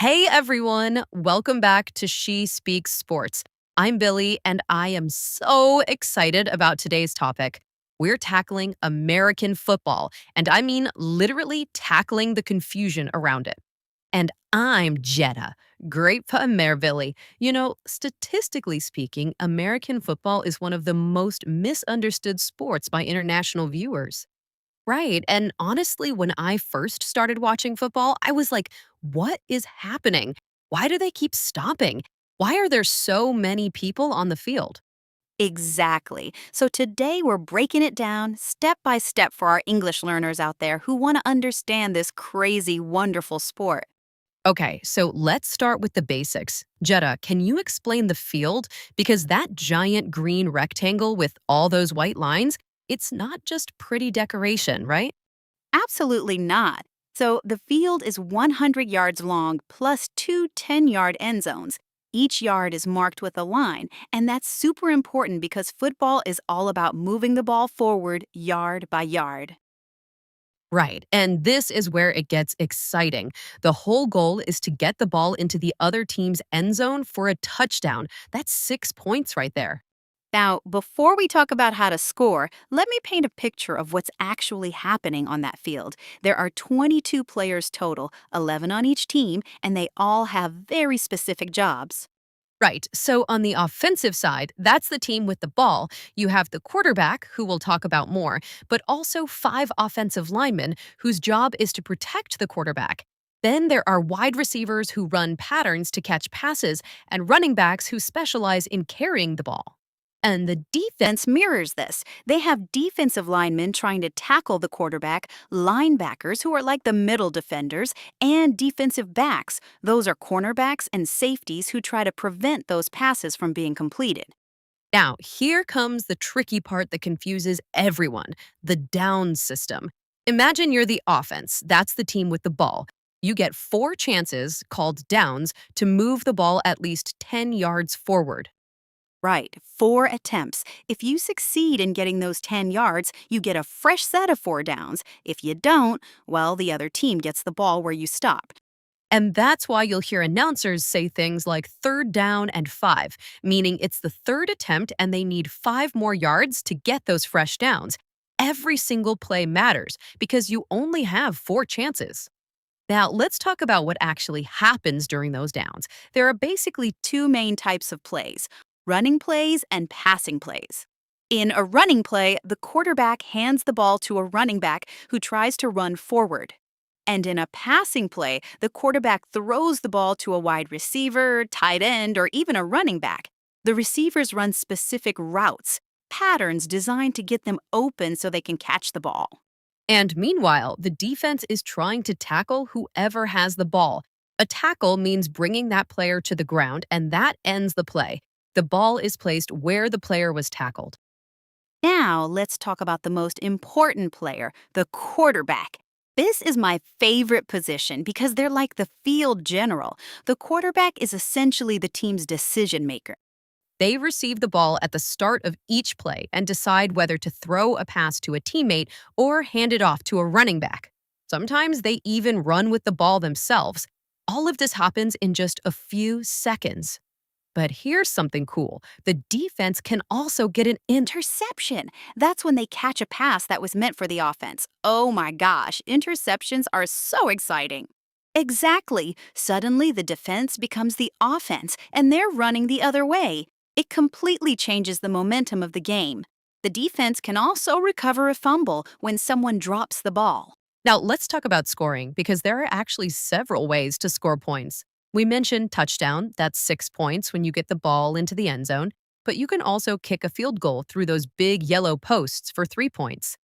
Hey everyone, welcome back to She Speaks Sports. I'm Billy, and I am so excited about today's topic. We're tackling American football, and I mean literally tackling the confusion around it. And I'm Jetta, great for Billy. Statistically speaking, American football is one of the most misunderstood sports by international viewers. Right. And honestly, when I first started watching football, I was like, what is happening? Why do they keep stopping? Why are there so many people on the field? Exactly. So today we're breaking it down step by step for our English learners out there who want to understand this crazy, wonderful sport. Okay, so let's start with the basics. Jetta, can you explain the field? Because that giant green rectangle with all those white lines, it's not just pretty decoration, right? Absolutely not. So the field is 100 yards long plus two 10-yard end zones. Each yard is marked with a line, and that's super important because football is all about moving the ball forward yard by yard. Right. And this is where it gets exciting. The whole goal is to get the ball into the other team's end zone for a touchdown. That's 6 points right there. Now, before we talk about how to score, let me paint a picture of what's actually happening on that field. There are 22 players total, 11 on each team, and they all have very specific jobs. Right. So on the offensive side, that's the team with the ball. You have the quarterback, who we'll talk about more, but also five offensive linemen whose job is to protect the quarterback. Then there are wide receivers who run patterns to catch passes and running backs who specialize in carrying the ball. And the defense. Defense mirrors this. They have defensive linemen trying to tackle the quarterback, linebackers who are like the middle defenders, and defensive backs. Those are cornerbacks and safeties who try to prevent those passes from being completed. Now, here comes the tricky part that confuses everyone: the down system. Imagine you're the offense, that's the team with the ball. You get four chances, called downs, to move the ball at least 10 yards forward. Right, 4 attempts. If you succeed in getting those 10 yards, you get a fresh set of 4 downs. If you don't, well, the other team gets the ball where you stopped. And that's why you'll hear announcers say things like third down and five, meaning it's the third attempt and they need 5 more yards to get those fresh downs. Every single play matters because you only have four chances. Now, let's talk about what actually happens during those downs. There are basically Two main types of plays: running plays and passing plays. In a running play, the quarterback hands the ball to a running back who tries to run forward. And in a passing play, the quarterback throws the ball to a wide receiver, tight end, or even a running back. The receivers run specific routes, patterns designed to get them open so they can catch the ball. And meanwhile, the defense is trying to tackle whoever has the ball. A tackle means bringing that player to the ground, and that ends the play. The ball is placed where the player was tackled. Now, let's talk about the most important player, the quarterback. This is my favorite position because they're like the field general. The quarterback is essentially the team's decision maker. They receive the ball at the start of each play and decide whether to throw a pass to a teammate or hand it off to a running back. Sometimes they even run with the ball themselves. All of this happens in just a few seconds. But here's something cool: the defense can also get an Interception. That's when they catch a pass that was meant for the offense. Oh my gosh, interceptions are so exciting. Exactly. Suddenly, the defense becomes the offense, and they're running the other way. It completely changes the momentum of the game. The defense can also recover a fumble when someone drops the ball. Now, let's talk about scoring because there are actually several ways to score points. We mentioned touchdown, that's 6 points when you get the ball into the end zone, but you can also kick a field goal through those big yellow posts for 3 points.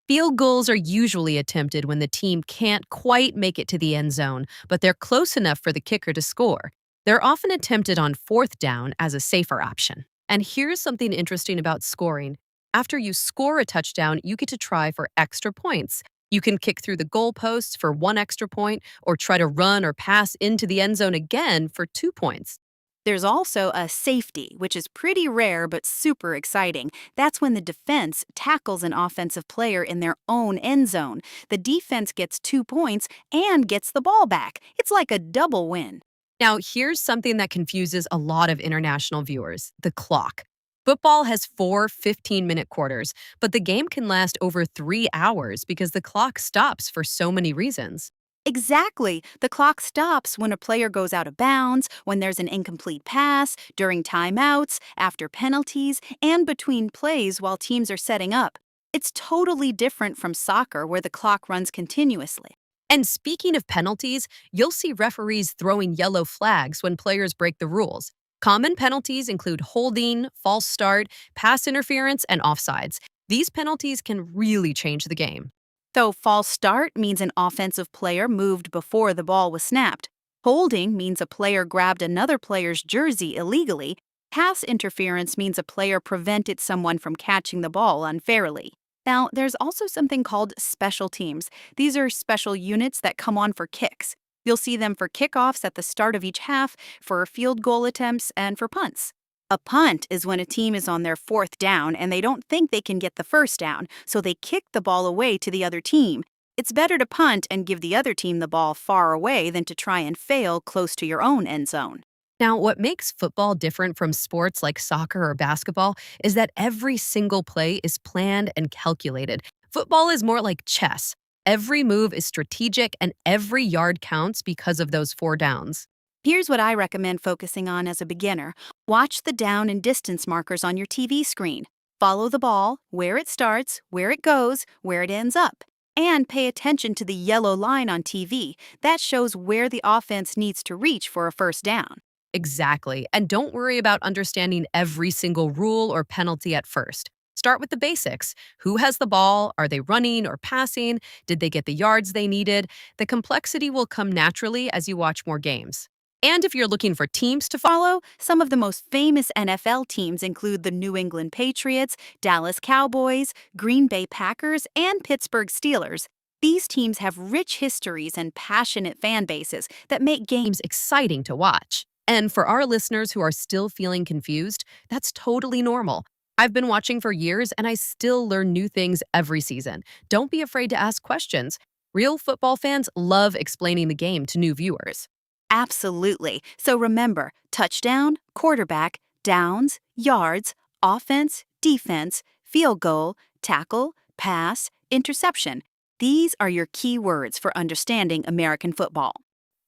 Field goals are usually attempted when the team can't quite make it to the end zone, but they're close enough for the kicker to score. They're often attempted on fourth down as a safer option. And here's something interesting about scoring: after you score a touchdown, you get to try for extra points. You can kick through the goalposts for 1 extra point or try to run or pass into the end zone again for 2 points. There's also a safety, which is pretty rare but super exciting. That's when the defense tackles an offensive player in their own end zone. The defense gets 2 points and gets the ball back. It's like a double win. Now, here's something that confuses a lot of international viewers: the clock. Football has four 15-minute quarters, but the game can last over 3 hours because the clock stops for so many reasons. Exactly. The clock stops when a player goes out of bounds, when there's an incomplete pass, during timeouts, after penalties, and between plays while teams are setting up. It's totally different from soccer where the clock runs continuously. And speaking of penalties, you'll see referees throwing yellow flags when players break the rules. Common penalties include holding, false start, pass interference, and offsides. These penalties can really change the game. So, false start means an offensive player moved before the ball was snapped. Holding means a player grabbed another player's jersey illegally. Pass interference means a player prevented someone from catching the ball unfairly. Now, there's also something called special teams. These are special units that come on for kicks. You'll see them for kickoffs at the start of each half, for field goal attempts, and for punts. A punt is when a team is on their fourth down and they don't think they can get the first down, so they kick the ball away to the other team. It's better to punt and give the other team the ball far away than to try and fail close to your own end zone. Now, what makes football different from sports like soccer or basketball is that every single play is planned and calculated. Football is more like chess. Every move is strategic and every yard counts because of those four downs. Here's what I recommend focusing on as a beginner. Watch the down and distance markers on your TV screen. Follow the ball, where it starts, where it goes, where it ends up. And pay attention to the yellow line on TV. That shows where the offense needs to reach for a first down. Exactly. And don't worry about understanding every single rule or penalty at first. Start with the basics. Who has the ball? Are they running or passing? Did they get the yards they needed? The complexity will come naturally as you watch more games. And if you're looking for teams to Follow, some of the most famous NFL teams include the New England Patriots, Dallas Cowboys, Green Bay Packers, and Pittsburgh Steelers. These teams have rich histories and passionate fan bases that make games. games exciting to watch. And for our listeners who are still feeling confused, that's totally normal. I've been watching for years and I still learn new things every season. Don't be afraid to ask questions. Real football fans love explaining the game to new viewers. Absolutely. So remember, touchdown, quarterback, downs, yards, offense, defense, field goal, tackle, pass, interception. These are your key words for understanding American football.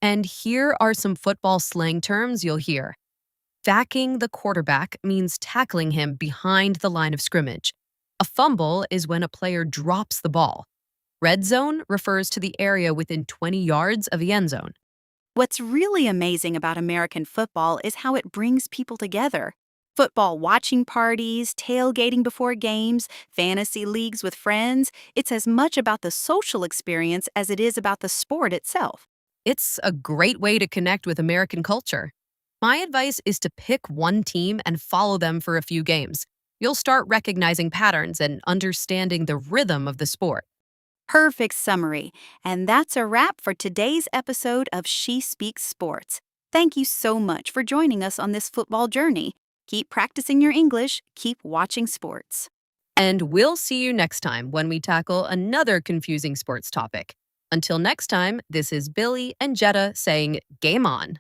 And here are some football slang terms you'll hear. Backing the quarterback means tackling him behind the line of scrimmage. A fumble is when a player drops the ball. Red zone refers to the area within 20 yards of the end zone. What's really amazing about American football is how it brings people together. Football watching parties, tailgating before games, fantasy leagues with friends, it's as much about the social experience as it is about the sport itself. It's a great way to connect with American culture. My advice is to pick one team and follow them for a few games. You'll start recognizing patterns and understanding the rhythm of the sport. Perfect summary. And that's a wrap for today's episode of She Speaks Sports. Thank you so much for joining us on this football journey. Keep practicing your English, keep watching sports. And we'll see you next time when we tackle another confusing sports topic. Until next time, this is Billie and Jetta saying game on.